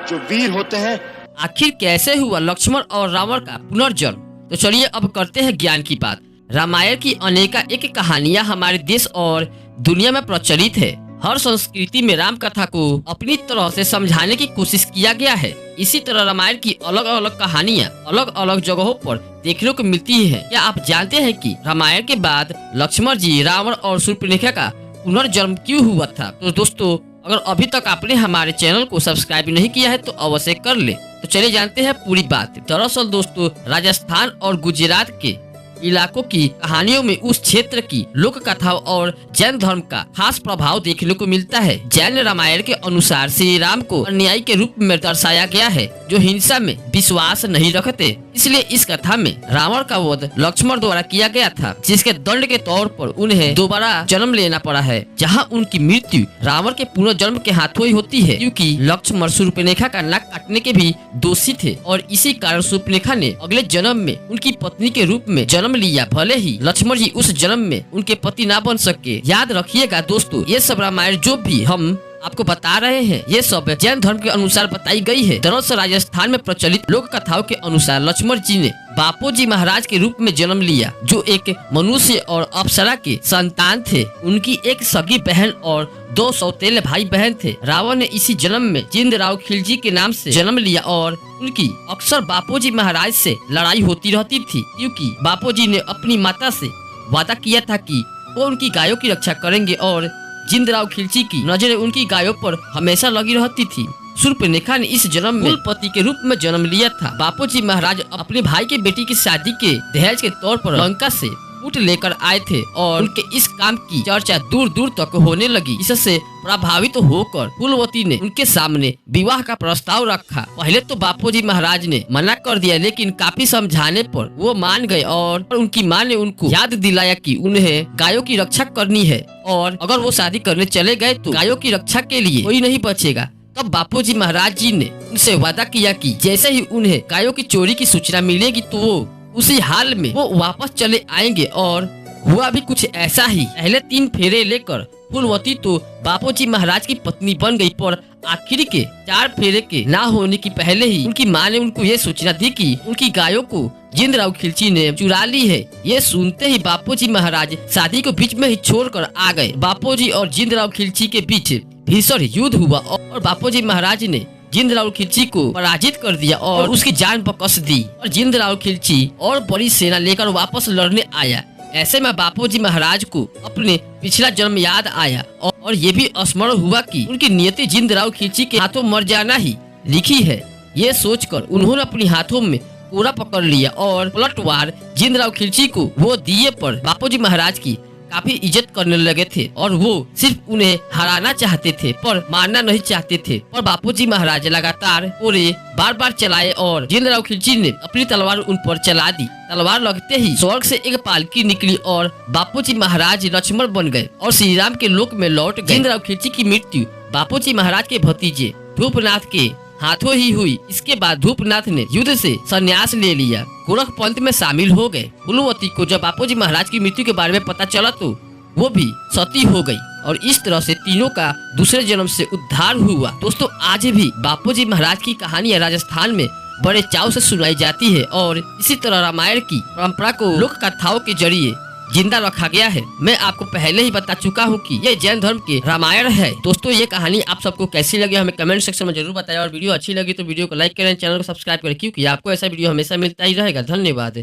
जो वीर होते हैं। आखिर कैसे हुआ लक्ष्मण और रावण का पुनर्जन्म? तो चलिए अब करते हैं ज्ञान की बात। रामायण की अनेका एक कहानियां हमारे देश और दुनिया में प्रचलित है। हर संस्कृति में राम कथा को अपनी तरह से समझाने की कोशिश किया गया है। इसी तरह रामायण की अलग अलग कहानियां अलग अलग जगहों पर देखने को मिलती हैं। क्या आप जानते हैं कि रामायण के बाद लक्ष्मण जी, रावण और शूर्पणखा का पुनर्जन्म क्यों हुआ था? तो दोस्तों, अगर अभी तक आपने हमारे चैनल को सब्सक्राइब नहीं किया है तो अवश्य कर ले। तो चलिए जानते हैं पूरी बात। दरअसल दोस्तों, राजस्थान और गुजरात के इलाकों की कहानियों में उस क्षेत्र की लोक कथाओं और जैन धर्म का खास प्रभाव देखने को मिलता है। जैन रामायण के अनुसार श्री राम को अन्यायी के रूप में दर्शाया गया है, जो हिंसा में विश्वास नहीं रखते। इसलिए इस कथा में रावण का वध लक्ष्मण द्वारा किया गया था, जिसके दंड के तौर पर उन्हें दोबारा जन्म लेना पड़ा है, जहां उनकी मृत्यु रावण के पुनर्जन्म के हाथों ही होती है, क्योंकि लक्ष्मण शूर्पणखा का नाक काटने के भी दोषी थे और इसी कारण शूर्पणखा ने अगले जन्म में उनकी पत्नी के रूप में जन्म लिया। भले ही लक्ष्मण जी उस जन्म में उनके पति ना बन सके। याद रखिएगा दोस्तों, ये सब रामायण जो भी हम आपको बता रहे हैं, ये सब जैन धर्म के अनुसार बताई गई है। दरअसल राजस्थान में प्रचलित लोक कथाओं के अनुसार लक्ष्मण जी ने बापोजी महाराज के रूप में जन्म लिया, जो एक मनुष्य और अप्सरा के संतान थे। उनकी एक सगी बहन और 2 सौतेले भाई बहन थे। रावण ने इसी जन्म में जिंदराव खिलजी के नाम से जन्म लिया और उनकी अक्सर बापोजी महाराज से लड़ाई होती रहती थी, क्योंकि बापोजी ने अपनी माता से वादा किया था कि वो उनकी गायों की रक्षा करेंगे और जिंदराव खिलजी की नजरें उनकी गायों पर हमेशा लगी रहती थी। शूर्पणखा ने इस जन्म में कुलपति के रूप में जन्म लिया था। बापोजी महाराज अपने भाई के बेटी की शादी के दहेज के तौर पर लंका से ऊँट लेकर आए थे और उनके इस काम की चर्चा दूर दूर तक होने लगी। इससे प्रभावित होकर कुलवती ने उनके सामने विवाह का प्रस्ताव रखा। पहले तो बापोजी महाराज ने मना कर दिया, लेकिन काफी समझाने पर वो मान गए और उनकी मां ने उनको याद दिलाया कि उन्हें गायों की रक्षा करनी है और अगर वो शादी करने चले गए तो गायों की रक्षा के लिए कोई नहीं बचेगा। तब बापोजी महाराज जी ने उनसे वादा किया कि जैसे ही उन्हें गायों की चोरी की सूचना मिलेगी तो वो उसी हाल में वो वापस चले आएंगे। और हुआ भी कुछ ऐसा ही। पहले 3 फेरे लेकर कुलवती तो बापोजी महाराज की पत्नी बन गई, पर आखिरी के 4 फेरे के ना होने की पहले ही उनकी मां ने उनको ये सूचना दी कि उनकी गायों को जिंदराव खिलजी ने चुरा ली है। ये सुनते ही बापोजी महाराज शादी को बीच में ही छोड़कर आ गए। बापोजी और जिंदराव खिलजी के बीच भीषण युद्ध हुआ और बापोजी महाराज ने जिंदराव खिलजी को पराजित कर दिया और उसकी जान बकस दी और जिंदराव खिलजी और बड़ी सेना लेकर वापस लड़ने आया। ऐसे में बापोजी महाराज को अपने पिछला जन्म याद आया और ये भी स्मरण हुआ कि उनकी नियति जिंदराव खिलजी के हाथों मर जाना ही लिखी है। ये सोचकर उन्होंने अपने हाथों में कोड़ा पकड़ लिया और पलटवार जिंदराव खिलजी को वो दिए पर बापोजी महाराज की काफी इज्जत करने लगे थे और वो सिर्फ उन्हें हराना चाहते थे पर मारना नहीं चाहते थे। पर बापोजी महाराज लगातार कोड़े बार बार चलाए और जिंदराव खिलजी ने अपनी तलवार उन पर चला दी। तलवार लगते ही स्वर्ग से एक पालकी निकली और बापोजी महाराज लक्ष्मण बन गए और श्री राम के लोक में लौट गए। जिंदराव खिलजी की मृत्यु बापोजी महाराज के भतीजे ध्रुपनाथ के हाथों ही हुई। इसके बाद ध्रुपनाथ ने युद्ध से संन्यास ले लिया, गोरख पंथ में शामिल हो गए। कुलवती को जब बापोजी महाराज की मृत्यु के बारे में पता चला तो वो भी सती हो गई और इस तरह से तीनों का दूसरे जन्म से उद्धार हुआ। दोस्तों, आज भी बापोजी महाराज की कहानियां राजस्थान में बड़े चाव से सुनाई जाती है और इसी तरह रामायण की परंपरा को लोक कथाओं के जरिए जिंदा रखा गया है। मैं आपको पहले ही बता चुका हूँ कि ये जैन धर्म के रामायण है। दोस्तों, ये कहानी आप सबको कैसी लगी हमें कमेंट सेक्शन में जरूर बताएं और वीडियो अच्छी लगी तो वीडियो को लाइक करें, चैनल को सब्सक्राइब करें, क्योंकि आपको ऐसा वीडियो हमेशा मिलता ही रहेगा। धन्यवाद।